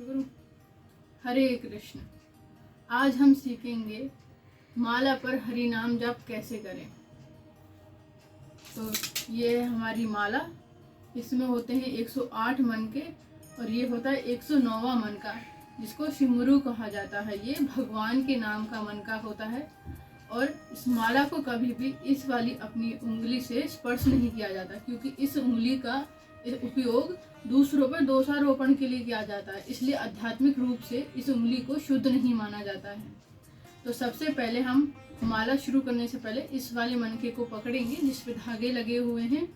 करूं। हरे कृष्ण। आज हम सीखेंगे माला पर हरि नाम जप कैसे करें। तो ये है हमारी माला। इसमें होते हैं 108 मन के और ये होता है 109वां मन का, जिसको शिमुरु कहा जाता है। ये भगवान के नाम का मन का होता है और इस माला को कभी भी इस वाली अपनी उंगली से स्पर्श नहीं किया जाता, क्योंकि इस उंगली का उपयोग दूसरों पर दोषारोपण के लिए किया जाता है। इसलिए आध्यात्मिक रूप से इस उंगली को शुद्ध नहीं माना जाता है। तो सबसे पहले हम माला शुरू करने से पहले इस वाले मनके को पकड़ेंगे जिस पे धागे लगे हुए हैं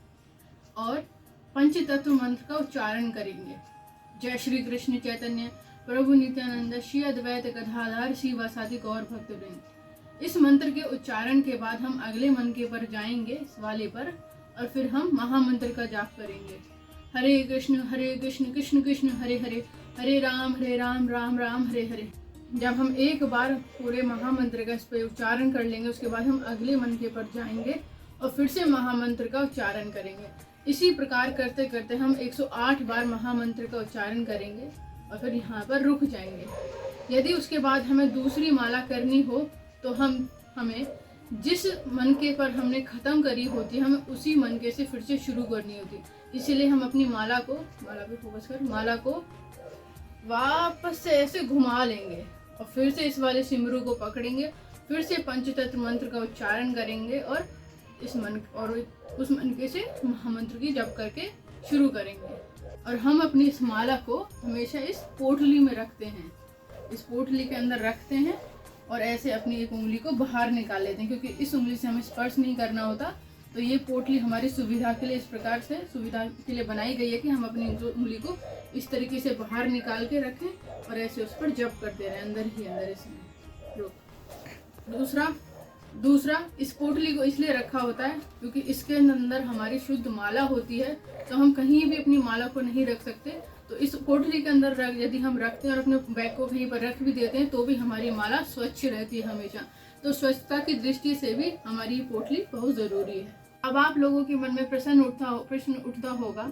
और पंचतत्व मंत्र का उच्चारण करेंगे। जय श्री कृष्ण चैतन्य प्रभु नित्यानंद श्री अद्वैत गदाधर श्री वासादि गौर भक्तवृंद। इस मंत्र के उच्चारण के बाद हम अगले मनके पर जाएंगे, इस वाले पर, और फिर हम महामंत्र का जाप करेंगे। हरे कृष्ण कृष्ण कृष्ण हरे हरे, हरे राम राम राम हरे हरे। जब हम एक बार पूरे महामंत्र का इस पर उच्चारण कर लेंगे, उसके बाद हम अगले मनके पर जाएंगे और फिर से महामंत्र का उच्चारण करेंगे। इसी प्रकार करते करते हम 108 बार महामंत्र का उच्चारण करेंगे और फिर यहाँ पर रुक जाएंगे। यदि उसके बाद हमें दूसरी माला करनी हो तो हमें जिस मनके पर हमने खत्म करी होती है, हमें उसी मनके से फिर से शुरू करनी होती है। इसीलिए हम अपनी माला पे फोकस कर, माला को वापस से ऐसे घुमा लेंगे और फिर से इस वाले सिमरू को पकड़ेंगे, फिर से पंचतत्व मंत्र का उच्चारण करेंगे और उस मनके से महामंत्र की जप करके शुरू करेंगे। और हम अपनी इस माला को हमेशा इस पोटली में रखते हैं, इस पोटली के अंदर रखते हैं और ऐसे अपनी एक उंगली को बाहर निकाल लेते हैं, क्योंकि इस उंगली से हमें स्पर्श नहीं करना होता। तो ये पोटली हमारी सुविधा के लिए, इस प्रकार से सुविधा के लिए बनाई गई है कि हम अपनी उंगली को इस तरीके से बाहर निकाल के रखें और ऐसे उस पर जप करते रहें, अंदर ही अंदर इसमें। दूसरा इस पोटली को इसलिए रखा होता है क्योंकि इसके अंदर हमारी शुद्ध माला होती है, तो हम कहीं भी अपनी माला को नहीं रख सकते। तो इस पोटली के अंदर यदि हम रखते हैं और अपने बैग को कहीं पर रख भी देते हैं तो भी हमारी माला स्वच्छ रहती है हमेशा। तो स्वच्छता की दृष्टि से भी हमारी पोटली बहुत जरूरी है। अब आप लोगों के मन में प्रश्न उठता होगा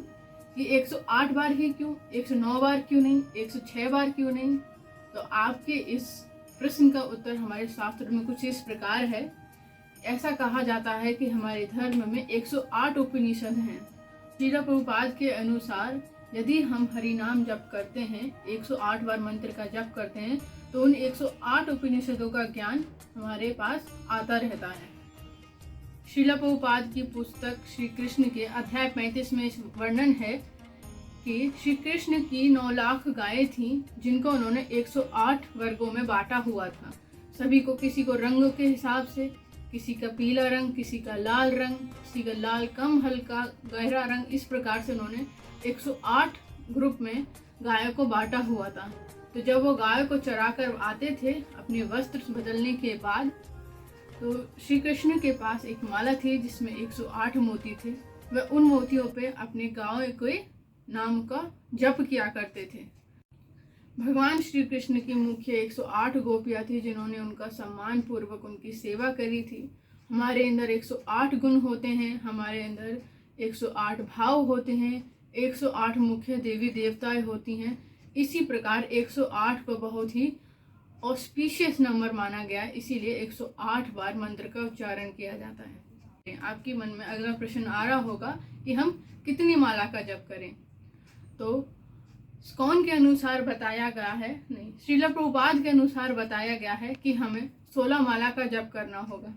कि 108 बार ही क्यों, 109 बार क्यों नहीं, 106 बार क्यों नहीं। तो आपके इस प्रश्न का उत्तर हमारे शास्त्र में कुछ इस प्रकार है। ऐसा कहा जाता है कि हमारे धर्म में 108 उपनिषद हैं। श्रील प्रभुपाद के अनुसार यदि हम हरि नाम जप करते हैं, 108 बार मंत्र का जप करते हैं, तो उन 108 उपनिषदों का ज्ञान हमारे पास आता रहता है। श्रील प्रभुपाद की पुस्तक श्री कृष्ण के अध्याय 35 में वर्णन है कि श्री कृष्ण की 9 लाख गायें थीं, जिनको उन्होंने 108 वर्गों में बांटा हुआ था। सभी को किसी को रंग के हिसाब से, किसी का पीला रंग, किसी का लाल रंग, किसी का लाल कम हल्का गहरा रंग, इस प्रकार से उन्होंने 108 ग्रुप में गायों को बांटा हुआ था। तो जब वो गायों को चरा कर आते थे अपने वस्त्र बदलने के बाद, तो श्री कृष्ण के पास एक माला थी जिसमें 108 मोती थे। वह उन मोतियों पे अपने गायों के नाम का जप किया करते थे। भगवान श्री कृष्ण की मुख्य 108 गोपियां थी जिन्होंने उनका सम्मान पूर्वक उनकी सेवा करी थी। हमारे अंदर 108 गुण होते हैं, हमारे अंदर 108 भाव होते हैं, 108 मुख्य देवी देवताएं होती हैं। इसी प्रकार 108 को बहुत ही ऑस्पिशियस नंबर माना गया है, इसीलिए 108 बार मंत्र का उच्चारण किया जाता है। आपके मन में अगला प्रश्न आ रहा होगा कि हम कितनी माला का जप करें। तो स्कॉन के अनुसार बताया गया है, नहीं, श्रील प्रभुपाद के अनुसार बताया गया है कि हमें 16 माला का जप करना होगा।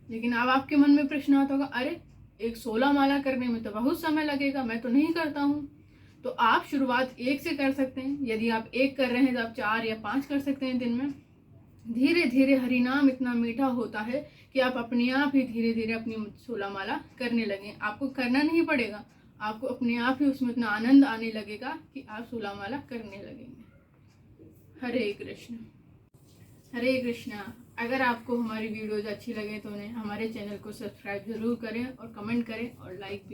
लेकिन अब आपके मन में प्रश्न आता होगा, अरे 16 माला करने में तो बहुत समय लगेगा, मैं तो नहीं करता हूँ। तो आप शुरुआत 1 से कर सकते हैं। यदि आप 1 कर रहे हैं तो आप 4 या 5 कर सकते हैं दिन में। धीरे धीरे हरिनाम इतना मीठा होता है कि आप अपने आप ही धीरे धीरे अपनी 16 माला करने लगे। आपको करना नहीं पड़ेगा, आपको अपने आप ही उसमें इतना आनंद आने लगेगा कि आप 16 माला करने लगेंगे। हरे कृष्ण। हरे कृष्णा। अगर आपको हमारी वीडियोज अच्छी लगे तो उन्हें हमारे चैनल को सब्सक्राइब जरूर करें और कमेंट करें और लाइक भी